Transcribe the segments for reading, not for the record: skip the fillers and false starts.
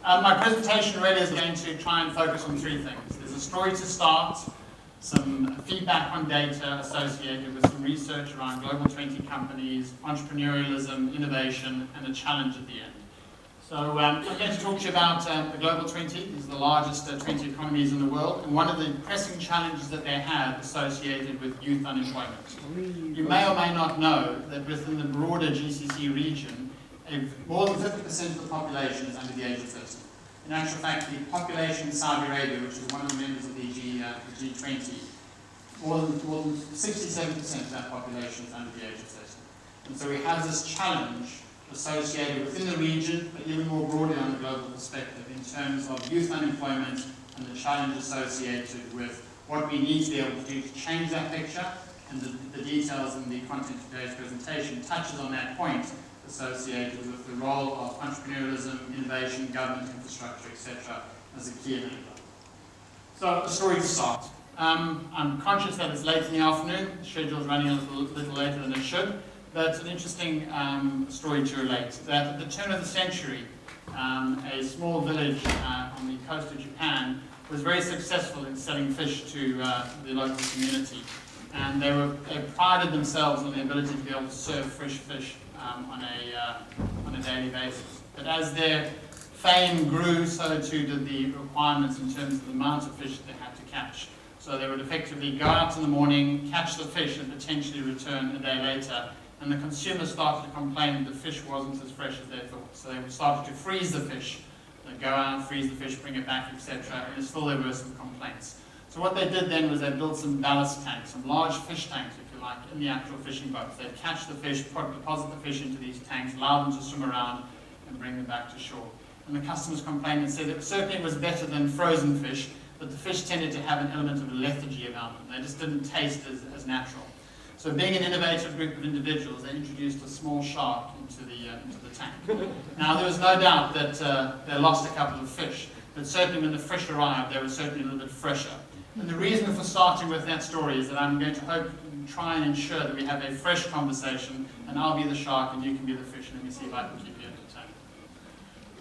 My presentation really is going to try and focus on three things. There's a story to start, some feedback on data associated with some research around global 20 companies, entrepreneurialism, innovation, and a challenge at the end. So I'm going to talk to you about the global 20. These are the largest 20 economies in the world, and one of the pressing challenges that they have associated with youth unemployment. You may or may not know that within the broader GCC region, more than 50% of the population is under the age of 30. In actual fact, the population in Saudi Arabia, which is one of the members of the G20, more than 67% of that population is under the age of 30. And so we have this challenge associated within the region, but even more broadly on a global perspective, in terms of youth unemployment and the challenge associated with what we need to be able to do to change that picture, and the details in the content of today's presentation touches on that point associated with the role of entrepreneurialism, innovation, government infrastructure, etc. as a key enabler. So, a story to start. I'm conscious that it's late in the afternoon, the schedule's running a little later than it should, but it's an interesting story to relate. That at the turn of the century, a small village on the coast of Japan was very successful in selling fish to the local community. And they prided themselves on the ability to be able to serve fresh fish on a daily basis. But as their fame grew, so too did the requirements in terms of the amount of fish that they had to catch. So they would effectively go out in the morning, catch the fish, and potentially return a day later. And the consumers started to complain that the fish wasn't as fresh as they thought. So they started to freeze the fish. They'd go out, freeze the fish, bring it back, etc. And still there were some complaints. So what they did then was they built some ballast tanks, some large fish tanks, if you like, in the actual fishing boats. They'd catch the fish, deposit the fish into these tanks, allow them to swim around, and bring them back to shore. And the customers complained and said that certainly it was better than frozen fish, but the fish tended to have an element of lethargy about them. They just didn't taste as natural. So being an innovative group of individuals, they introduced a small shark into the tank. Now, there was no doubt that they lost a couple of fish, but certainly when the fish arrived, they were certainly a little bit fresher. And the reason for starting with that story is that I'm going to try and ensure that we have a fresh conversation, and I'll be the shark and you can be the fish, and let me see if I can keep you entertained.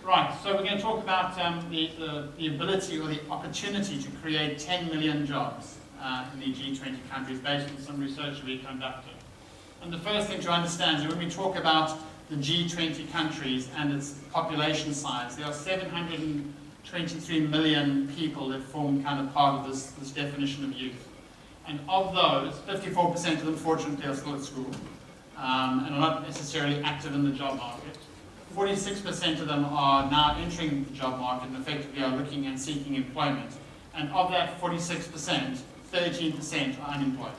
Right, so we're going to talk about the ability or the opportunity to create 10 million jobs in the G20 countries based on some research we conducted. And the first thing to understand is that when we talk about the G20 countries and its population size, there are 723 million people that form kind of part of this definition of youth. And of those, 54% of them, fortunately, are still at school and are not necessarily active in the job market. 46% of them are now entering the job market and effectively are looking and seeking employment. And of that 46%, 13% are unemployed.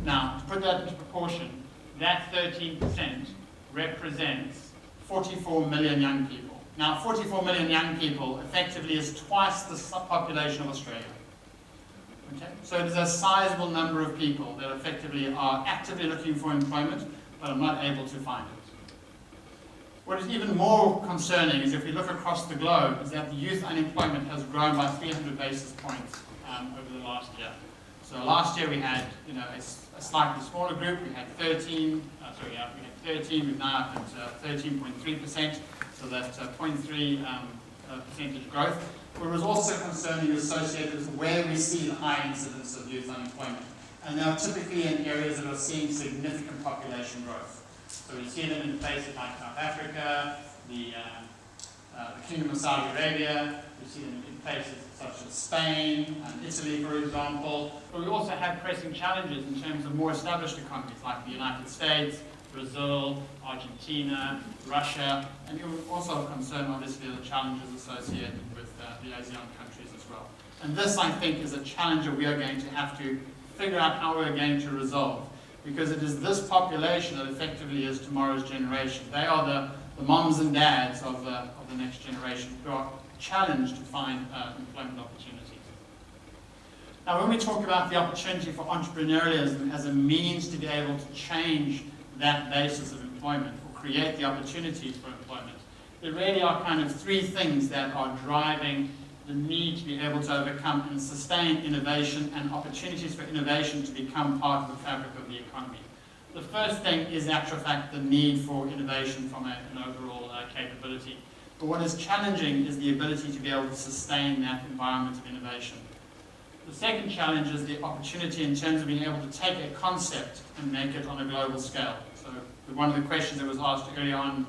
Now, to put that into proportion, that 13% represents 44 million young people. Now, 44 million young people effectively is twice the population of Australia. Okay? So it is a sizable number of people that effectively are actively looking for employment, but are not able to find it. What is even more concerning is if we look across the globe, is that the youth unemployment has grown by 300 basis points over the last year. So last year we had a slightly smaller group, we had 13, we've now up at 13.3%. So that's 0.3 percentage growth. What was also concerning is associated with where we see the high incidence of youth unemployment. And they are typically in areas that are seeing significant population growth. So we see them in places like South Africa, the Kingdom of Saudi Arabia, we see them in places such as Spain and Italy, for example. But we also have pressing challenges in terms of more established economies like the United States, Brazil, Argentina, Russia, and we're also concerned, obviously, the challenges associated with the ASEAN countries as well. And this, I think, is a challenge that we are going to have to figure out how we're going to resolve, because it is this population that effectively is tomorrow's generation. They are the moms and dads of the next generation who are challenged to find employment opportunities. Now, when we talk about the opportunity for entrepreneurialism as a means to be able to change that basis of employment or create the opportunities for employment, there really are kind of three things that are driving the need to be able to overcome and sustain innovation and opportunities for innovation to become part of the fabric of the economy. The first thing is, in actual fact, the need for innovation from an overall capability. But what is challenging is the ability to be able to sustain that environment of innovation. The second challenge is the opportunity in terms of being able to take a concept and make it on a global scale. So one of the questions that was asked earlier on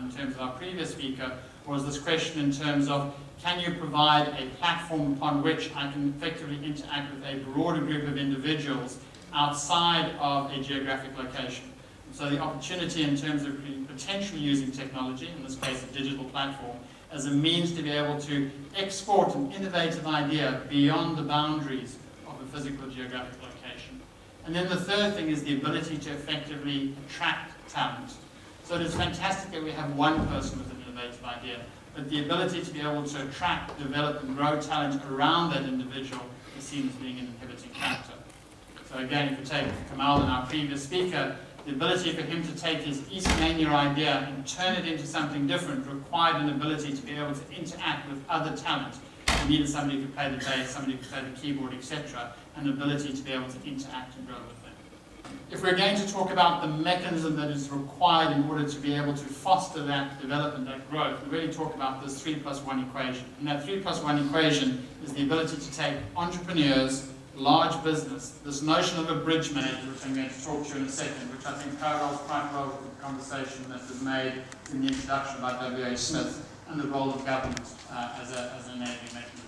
in terms of our previous speaker was this question in terms of, can you provide a platform upon which I can effectively interact with a broader group of individuals outside of a geographic location? And so the opportunity in terms of potentially using technology, in this case a digital platform, as a means to be able to export an innovative idea beyond the boundaries of a physical geographic location. And then the third thing is the ability to effectively attract talent. So it is fantastic that we have one person with an innovative idea, but the ability to be able to attract, develop, and grow talent around that individual is seen as being an inhibiting factor. So again, if you take Kamal and our previous speaker, the ability for him to take his East Mania idea and turn it into something different required an ability to be able to interact with other talent. You needed somebody who could play the bass, somebody who could play the keyboard, etc., and the ability to be able to interact and grow with them. If we're going to talk about the mechanism that is required in order to be able to foster that development, that growth, we really talk about this 3+1 equation. And that 3+1 equation is the ability to take entrepreneurs, large business, this notion of a bridge manager, which I'm going to talk to you in a second, which I think parallels quite well with the conversation that was made in the introduction by W.H. Smith, and the role of government as an enabling mechanism.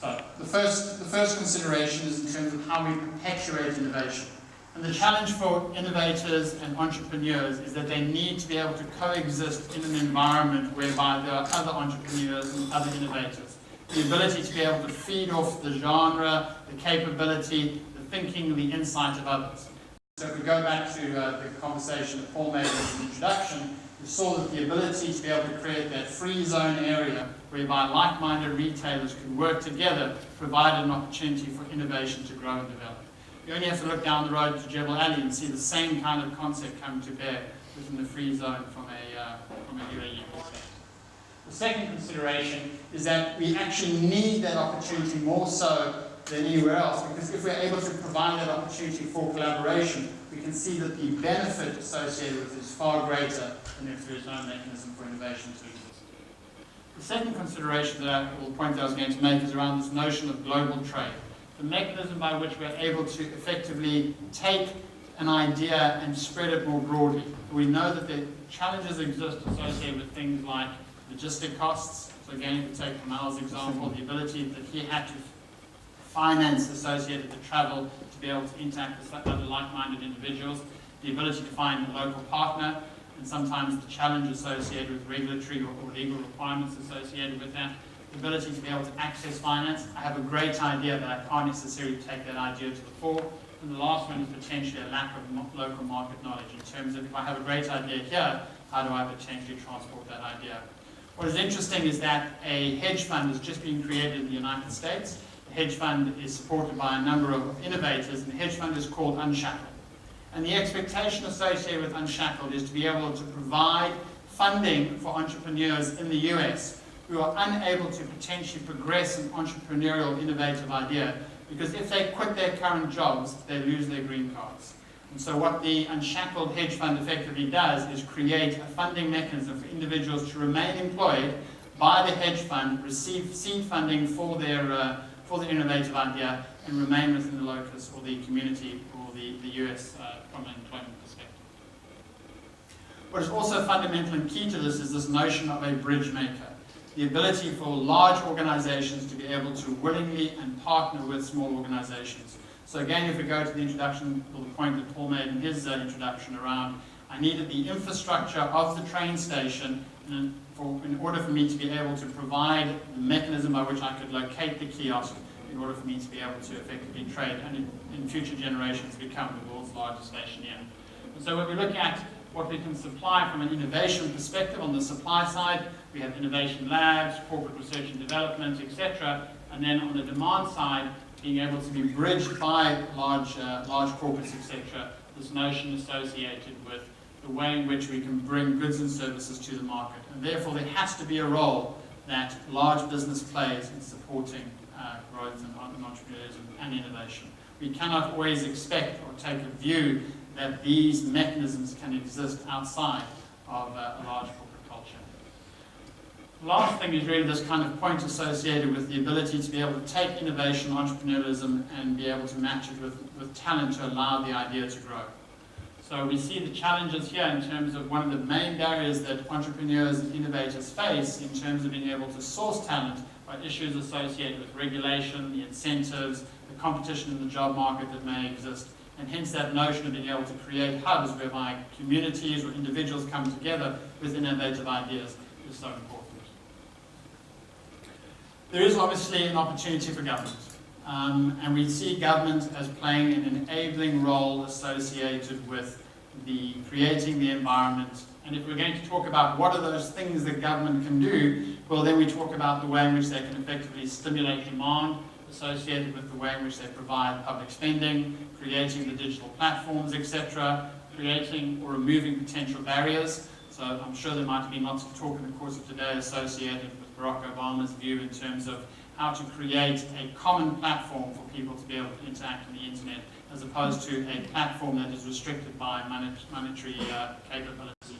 So the first consideration is in terms of how we perpetuate innovation. And the challenge for innovators and entrepreneurs is that they need to be able to coexist in an environment whereby there are other entrepreneurs and other innovators. The ability to be able to feed off the genre, the capability, the thinking, the insight of others. So if we go back to the conversation that Paul made in his introduction, we saw that the ability to be able to create that free zone area whereby like-minded retailers can work together provided an opportunity for innovation to grow and develop. You only have to look down the road to Jebel Ali and see the same kind of concept come to bear within the free zone from a UAE perspective. The second consideration is that we actually need that opportunity more so than anywhere else, because if we're able to provide that opportunity for collaboration, we can see that the benefit associated with it is far greater than if there is no mechanism for innovation to exist. The second consideration that I was going to make is around this notion of global trade. The mechanism by which we're able to effectively take an idea and spread it more broadly. We know that the challenges exist associated with things like logistic costs. So again, if you take Kamal's example, the ability that he had to finance associated with travel to be able to interact with other like-minded individuals, the ability to find a local partner, and sometimes the challenge associated with regulatory or legal requirements associated with that, the ability to be able to access finance. I have a great idea, but I can't necessarily take that idea to the fore. And the last one is potentially a lack of local market knowledge in terms of if I have a great idea here, how do I potentially transport that idea? What is interesting is that a hedge fund has just been created in the United States. The hedge fund is supported by a number of innovators, and the hedge fund is called Unshackled. And the expectation associated with Unshackled is to be able to provide funding for entrepreneurs in the US who are unable to potentially progress an entrepreneurial innovative idea, because if they quit their current jobs, they lose their green cards. And so what the Unshackled Hedge Fund effectively does is create a funding mechanism for individuals to remain employed by the hedge fund, receive seed funding for their innovative idea, and remain within the locus or the community or the US from an employment perspective. What is also fundamental and key to this is this notion of a bridge maker. The ability for large organizations to be able to willingly and partner with small organizations. So again, if we go to the introduction, or the point that Paul made in his introduction around, I needed the infrastructure of the train station in order for me to be able to provide the mechanism by which I could locate the kiosk in order for me to be able to effectively trade and in future generations become the world's largest stationeer. And so when we look at what we can supply from an innovation perspective on the supply side, we have innovation labs, corporate research and development, etc. And then on the demand side, being able to be bridged by large corporates, etc. This notion associated with the way in which we can bring goods and services to the market. And therefore, there has to be a role that large business plays in supporting growth and entrepreneurship and innovation. We cannot always expect or take a view that these mechanisms can exist outside of a large corporate culture. The last thing is really this kind of point associated with the ability to be able to take innovation, entrepreneurialism, and be able to match it with talent to allow the idea to grow. So we see the challenges here in terms of one of the main barriers that entrepreneurs and innovators face in terms of being able to source talent are issues associated with regulation, the incentives, the competition in the job market that may exist, and hence that notion of being able to create hubs whereby communities or individuals come together with innovative ideas is so important. There is obviously an opportunity for government. And we see government as playing an enabling role associated with creating the environment. And if we're going to talk about what are those things that government can do, well, then we talk about the way in which they can effectively stimulate demand associated with the way in which they provide public spending, creating the digital platforms, etc., creating or removing potential barriers. So I'm sure there might have been lots of talk in the course of today associated with Barack Obama's view in terms of how to create a common platform for people to be able to interact on the internet, as opposed to a platform that is restricted by monetary capability.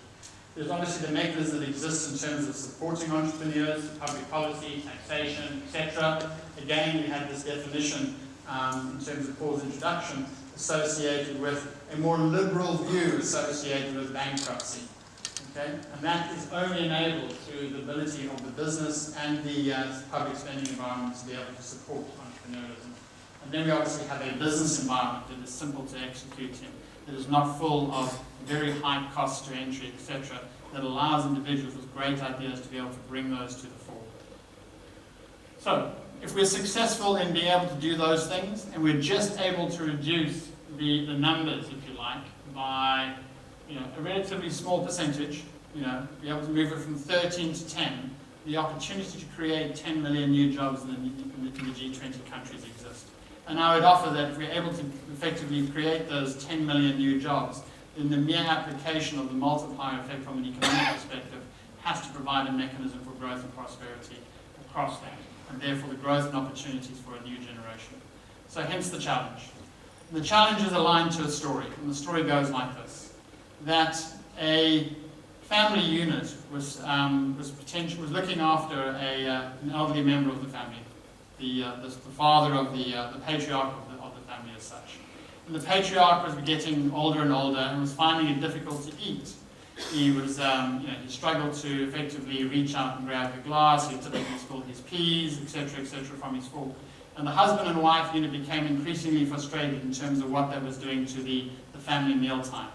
There's obviously the mechanism that exists in terms of supporting entrepreneurs, public policy, taxation, etc. Again, we had this definition in terms of Paul's introduction associated with a more liberal view associated with bankruptcy. Okay? And that is only enabled through the ability of the business and the public spending environment to be able to support entrepreneurialism. And then we obviously have a business environment that is simple to execute in, that is not full of very high costs to entry, etc., that allows individuals with great ideas to be able to bring those to the fore. So, if we're successful in being able to do those things, and we're just able to reduce the numbers, if you like, by a relatively small percentage, be able to move it from 13 to 10, the opportunity to create 10 million new jobs in the G20 countries exist. And I would offer that if we're able to effectively create those 10 million new jobs, then the mere application of the multiplier effect from an economic perspective has to provide a mechanism for growth and prosperity across that, and therefore the growth and opportunities for a new generation. So hence the challenge. And the challenge is aligned to a story, and the story goes like this: that a family unit was looking after an elderly member of the family, the father of the patriarch of the family as such. And the patriarch was getting older and older and was finding it difficult to eat. He was, he struggled to effectively reach out and grab the glass. He typically spilled his peas, etc., from his fork. And the husband and wife unit became increasingly frustrated in terms of what that was doing to the family mealtime.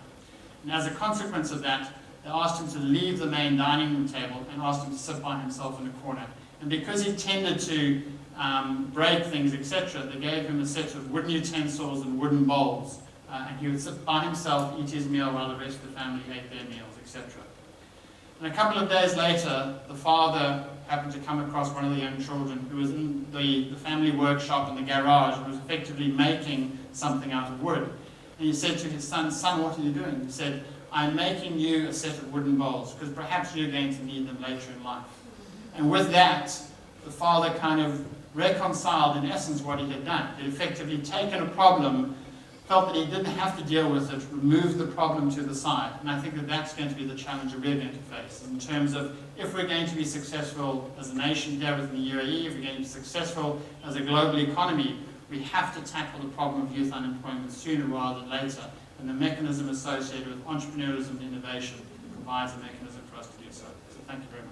And as a consequence of that, they asked him to leave the main dining room table and asked him to sit by himself in a corner. And because he tended to break things, etc., they gave him a set of wooden utensils and wooden bowls. And he would sit by himself, eat his meal while the rest of the family ate their meals, etc. And a couple of days later, the father happened to come across one of the young children who was in the family workshop in the garage and was effectively making something out of wood. And he said to his son, "Son, what are you doing?" He said, "I'm making you a set of wooden bowls, because perhaps you're going to need them later in life." And with that, the father kind of reconciled, in essence, what he had done. He had effectively taken a problem, felt that he didn't have to deal with it, removed the problem to the side. And I think that that's going to be the challenge that we're going to face in terms of if we're going to be successful as a nation here within the UAE, if we're going to be successful as a global economy, we have to tackle the problem of youth unemployment sooner rather than later. And the mechanism associated with entrepreneurialism and innovation provides a mechanism for us to do so. So thank you very much.